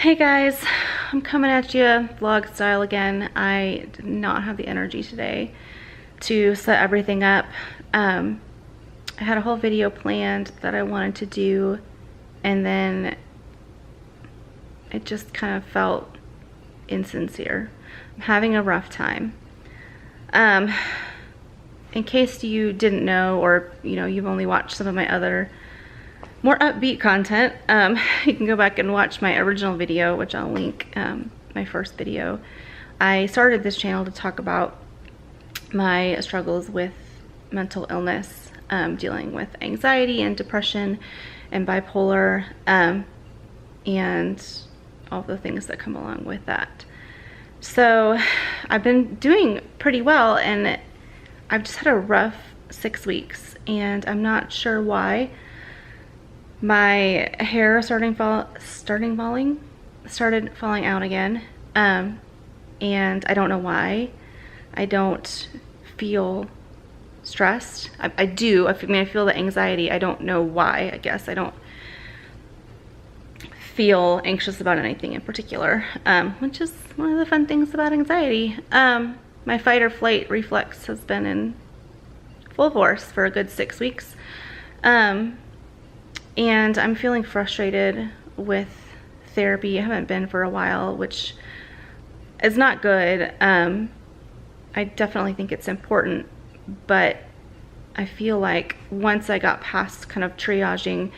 Hey guys, I'm coming at you vlog style again. I did not have the energy today to set everything up. I had a whole video planned that I wanted to do, and then it just kind of felt insincere. I'm having a rough time. In case you didn't know, or you've only watched some of my other more upbeat content, you can go back and watch my original video, which I'll link, my first video. I started this channel to talk about my struggles with mental illness, dealing with anxiety and depression and bipolar, and all the things that come along with that. So I've been doing pretty well, and I've just had a rough 6 weeks, and I'm not sure why. My hair started falling out again, and I don't know why. I don't feel stressed. I do. I feel the anxiety. I don't know why. I guess I don't feel anxious about anything in particular, which is one of the fun things about anxiety. My fight or flight reflex has been in full force for a good 6 weeks. And I'm feeling frustrated with therapy. I haven't been for a while, which is not good. I definitely think it's important, but I feel like once I got past kind of triaging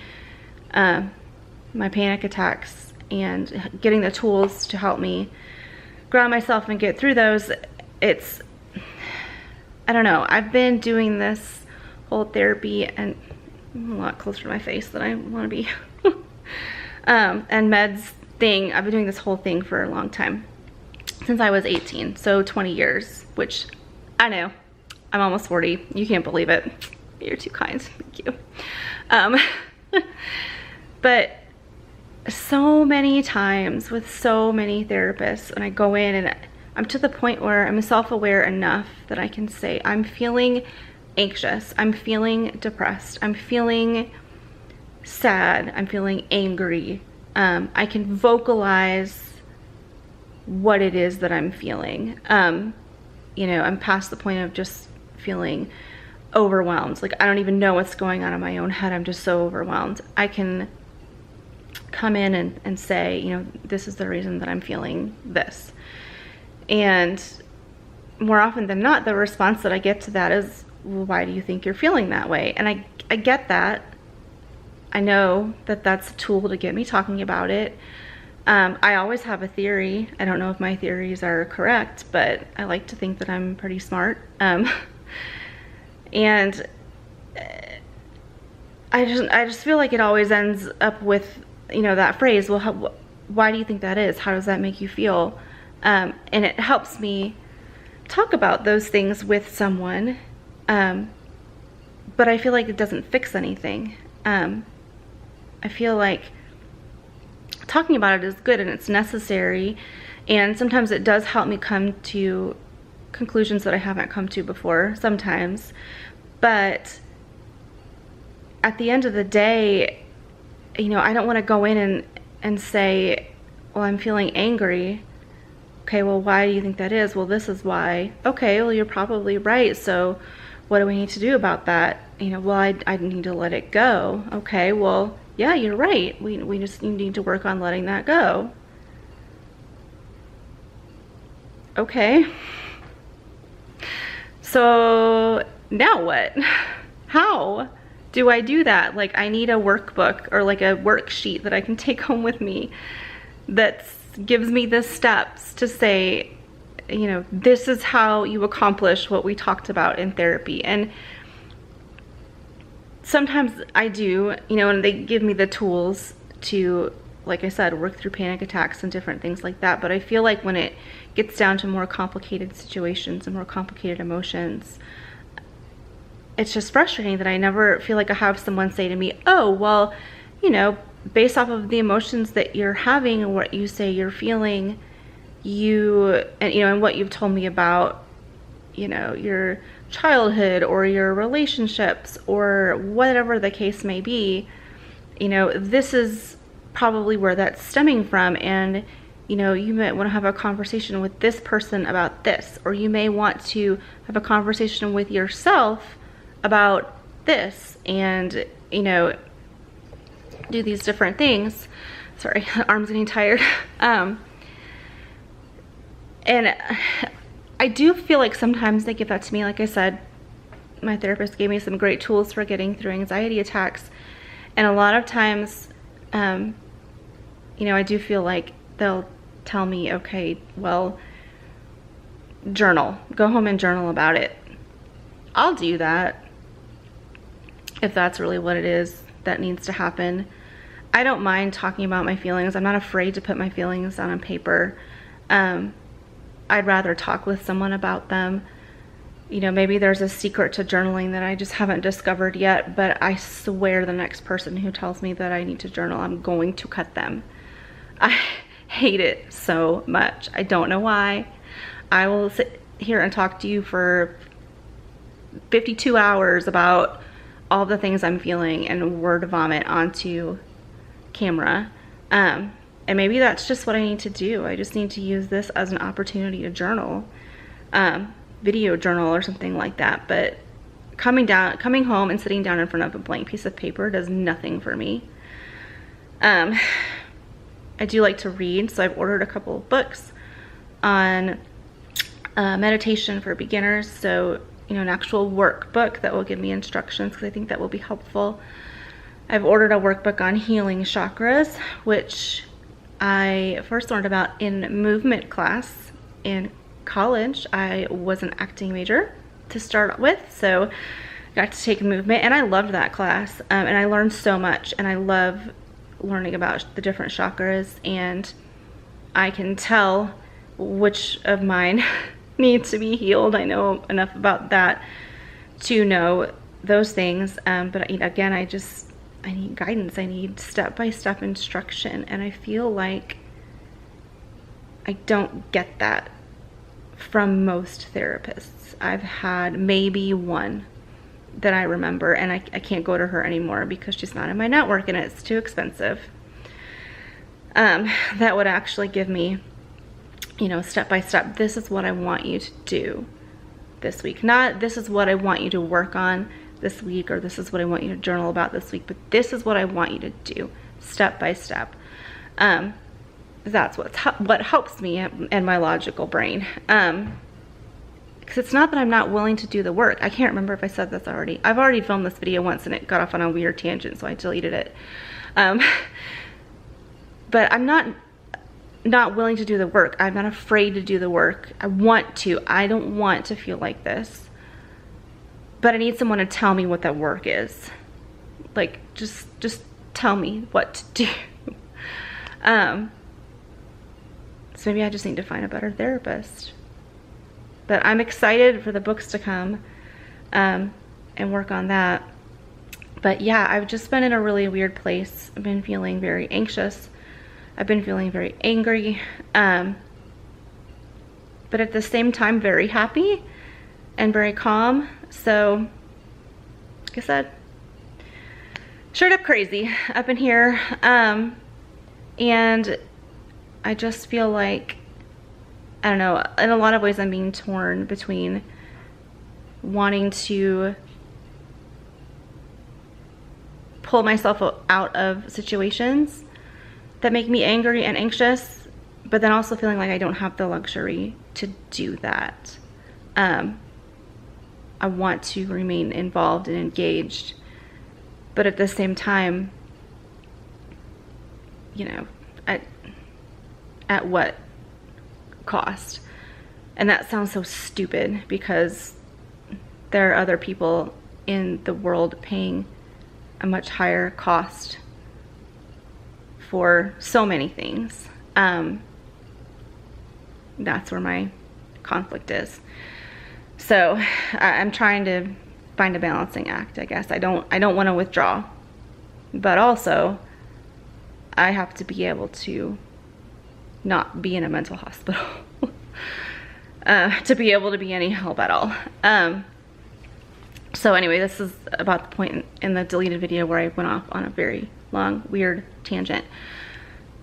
my panic attacks and getting the tools to help me ground myself and get through those, I don't know. I've been doing this whole therapy, and I'm a lot closer to my face than I want to be. And meds thing, I've been doing this whole thing for a long time. Since I was 18, so 20 years, which I know, I'm almost 40. You can't believe it. You're too kind, thank you. But so many times with so many therapists, and I go in and I'm to the point where I'm self-aware enough that I can say, I'm feeling anxious, I'm feeling depressed, I'm feeling sad, I'm feeling angry. I can vocalize what it is that I'm feeling. I'm past the point of just feeling overwhelmed. Like, I don't even know what's going on in my own head. I'm just so overwhelmed. I can come in and say, this is the reason that I'm feeling this. And more often than not, the response that I get to that is, well, why do you think you're feeling that way? And I get that. I know that that's a tool to get me talking about it. I always have a theory. I don't know if my theories are correct, but I like to think that I'm pretty smart. And I just feel like it always ends up with, that phrase, well, why do you think that is? How does that make you feel? And it helps me talk about those things with someone. But I feel like it doesn't fix anything. I feel like talking about it is good and it's necessary, and sometimes it does help me come to conclusions that I haven't come to before, sometimes. But at the end of the day, I don't want to go in and say, well, I'm feeling angry. Okay, well, why do you think that is? Well, this is why. Okay, well, you're probably right. So what do we need to do about that? Well, I need to let it go. Okay, well, yeah, you're right. We just need to work on letting that go. Okay. So now what? How do I do that? Like, I need a workbook or like a worksheet that I can take home with me that gives me the steps to say, this is how you accomplish what we talked about in therapy. And sometimes I do, and they give me the tools to, like I said, work through panic attacks and different things like that. But I feel like when it gets down to more complicated situations and more complicated emotions, it's just frustrating that I never feel like I have someone say to me, oh, well, based off of the emotions that you're having and what you say you're feeling, and what you've told me about, your childhood or your relationships or whatever the case may be, this is probably where that's stemming from, and you know, you might want to have a conversation with this person about this, or you may want to have a conversation with yourself about this, and you know, do these different things. Sorry, arm's getting tired. And I do feel like sometimes they give that to me. Like I said, my therapist gave me some great tools for getting through anxiety attacks, and a lot of times, you know, I do feel like they'll tell me, okay, well, journal, go home and journal about it. I'll do that if that's really what it is that needs to happen. I don't mind talking about my feelings. I'm not afraid to put my feelings down on paper. I'd rather talk with someone about them. You know, maybe there's a secret to journaling that I just haven't discovered yet, but I swear the next person who tells me that I need to journal, I'm going to cut them. I hate it so much. I don't know why. I will sit here and talk to you for 52 hours about all the things I'm feeling and word vomit onto camera. And maybe that's just what I need to do. I just need to use this as an opportunity to journal, video journal or something like that. But coming home and sitting down in front of a blank piece of paper does nothing for me. I do like to read, so I've ordered a couple of books on meditation for beginners. So, you know, an actual workbook that will give me instructions, because I think that will be helpful. I've ordered a workbook on healing chakras, which I first learned about in movement class in college. I was an acting major to start with, so got to take movement, and I loved that class, and I learned so much, and I love learning about the different chakras, and I can tell which of mine need to be healed. I know enough about that to know those things, but again, I need guidance. I need step-by-step instruction, and I feel like I don't get that from most therapists. I've had maybe one that I remember, and I can't go to her anymore because she's not in my network and it's too expensive. That would actually give me, you know, step-by-step, this is what I want you to do this week. Not this is what I want you to work on this week, or this is what I want you to journal about this week, but this is what I want you to do step by step. That's what helps me and my logical brain. Because it's not that I'm not willing to do the work. I can't remember if I said this already. I've already filmed this video once and it got off on a weird tangent, so I deleted it. But I'm not willing to do the work. I'm not afraid to do the work. I want to. I don't want to feel like this. But I need someone to tell me what that work is. Like, just tell me what to do. So maybe I just need to find a better therapist. But I'm excited for the books to come and work on that. But yeah, I've just been in a really weird place. I've been feeling very anxious. I've been feeling very angry. But at the same time, very happy and very calm. So, like I said, straight up crazy up in here. And I just feel like, I don't know, in a lot of ways I'm being torn between wanting to pull myself out of situations that make me angry and anxious, but then also feeling like I don't have the luxury to do that. I want to remain involved and engaged, but at the same time, you know, at what cost? And that sounds so stupid because there are other people in the world paying a much higher cost for so many things. That's where my conflict is. So I'm trying to find a balancing act, I guess. I don't want to withdraw, but also I have to be able to not be in a mental hospital to be able to be any help at all. So anyway, this is about the point in the deleted video where I went off on a very long, weird tangent.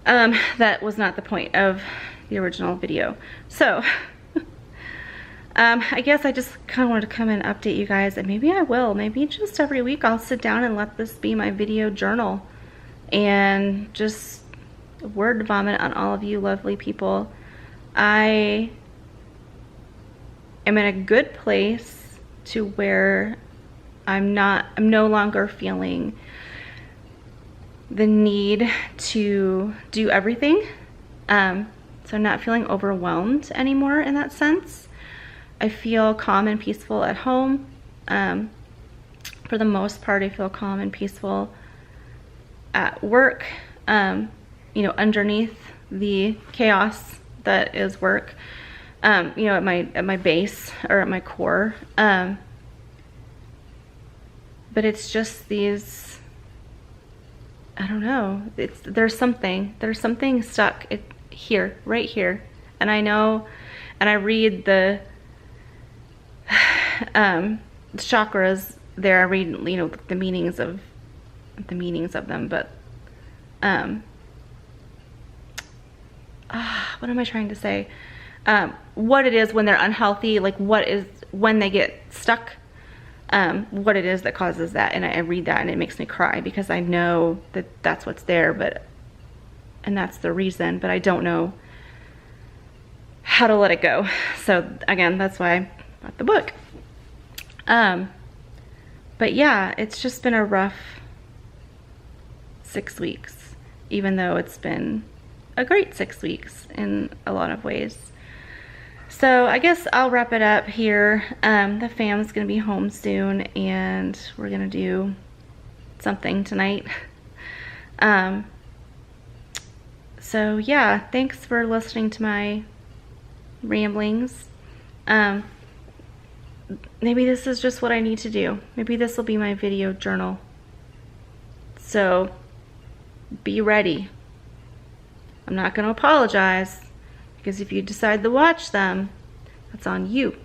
That was not the point of the original video. So, I guess I just kind of wanted to come and update you guys, and maybe I will. Maybe just every week I'll sit down and let this be my video journal and just word vomit on all of you lovely people. I am in a good place to where I'm no longer feeling the need to do everything. So I'm not feeling overwhelmed anymore in that sense. I feel calm and peaceful at home. For the most part, I feel calm and peaceful at work, you know, underneath the chaos that is work, you know, at my base or at my core. But it's just these, I don't know, there's something stuck here, right here. And I know, and I read the chakras there. I read, you know, the meanings of them, but what am I trying to say? What it is when they're unhealthy, like what is when they get stuck, what it is that causes that. And I read that and it makes me cry because I know that that's what's there, and that's the reason, but I don't know how to let it go. So again, that's why I bought the book. But yeah, it's just been a rough 6 weeks, even though it's been a great 6 weeks in a lot of ways. So I guess I'll wrap it up here. The fam's gonna be home soon and we're gonna do something tonight. So yeah, thanks for listening to my ramblings. Maybe this is just what I need to do. Maybe this will be my video journal. So be ready. I'm not going to apologize, because if you decide to watch them, that's on you.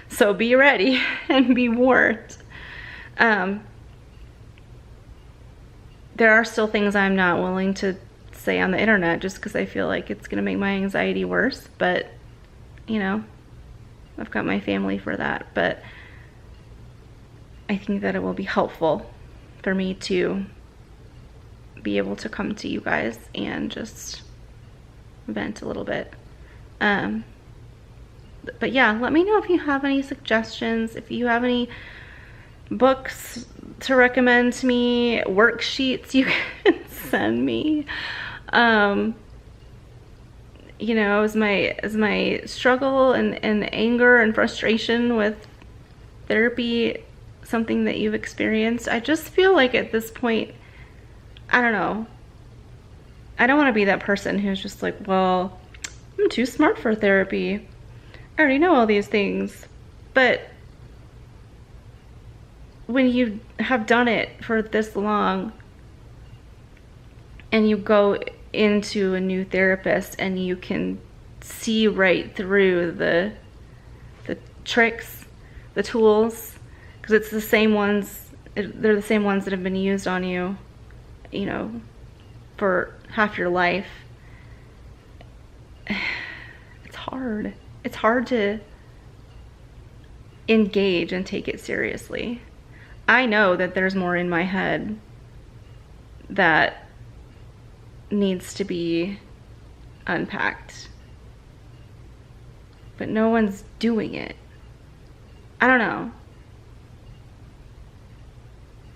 So be ready and be warned. There are still things I'm not willing to say on the internet just because I feel like it's going to make my anxiety worse, but you know, I've got my family for that. But I think that it will be helpful for me to be able to come to you guys and just vent a little bit. But yeah, let me know if you have any suggestions, if you have any books to recommend to me, worksheets you can send me. You know, as my struggle and anger and frustration with therapy something that you've experienced? I just feel like at this point, I don't know, I don't want to be that person who's just like, well, I'm too smart for therapy. I already know all these things. But when you have done it for this long and you go into a new therapist and you can see right through the tricks, the tools, because it's the same ones, they're the same ones that have been used on you, you know, for half your life. It's hard. It's hard to engage and take it seriously. I know that there's more in my head that needs to be unpacked, but no one's doing it. I don't know.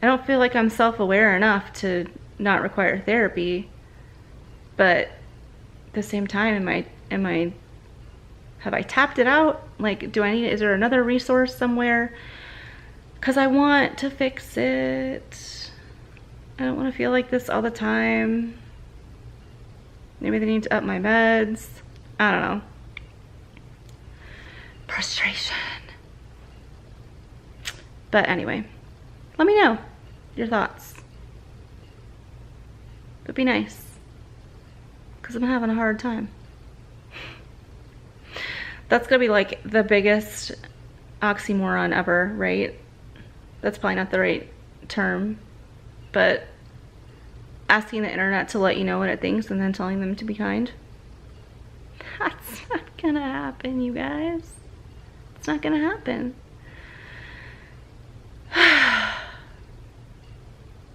I don't feel like I'm self-aware enough to not require therapy, but at the same time, have I tapped it out? Like, is there another resource somewhere? Because I want to fix it. I don't want to feel like this all the time. Maybe they need to up my meds. I don't know. Frustration. But anyway, let me know your thoughts. But be nice, because I'm having a hard time. That's gonna be like the biggest oxymoron ever, right? That's probably not the right term, but asking the internet to let you know what it thinks and then telling them to be kind. That's not gonna happen, you guys. It's not gonna happen.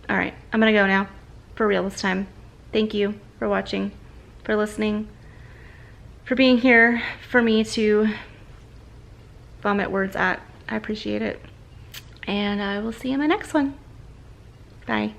All right, I'm gonna go now, for real this time. Thank you for watching, for listening, for being here for me to vomit words at. I appreciate it. And I will see you in my next one. Bye.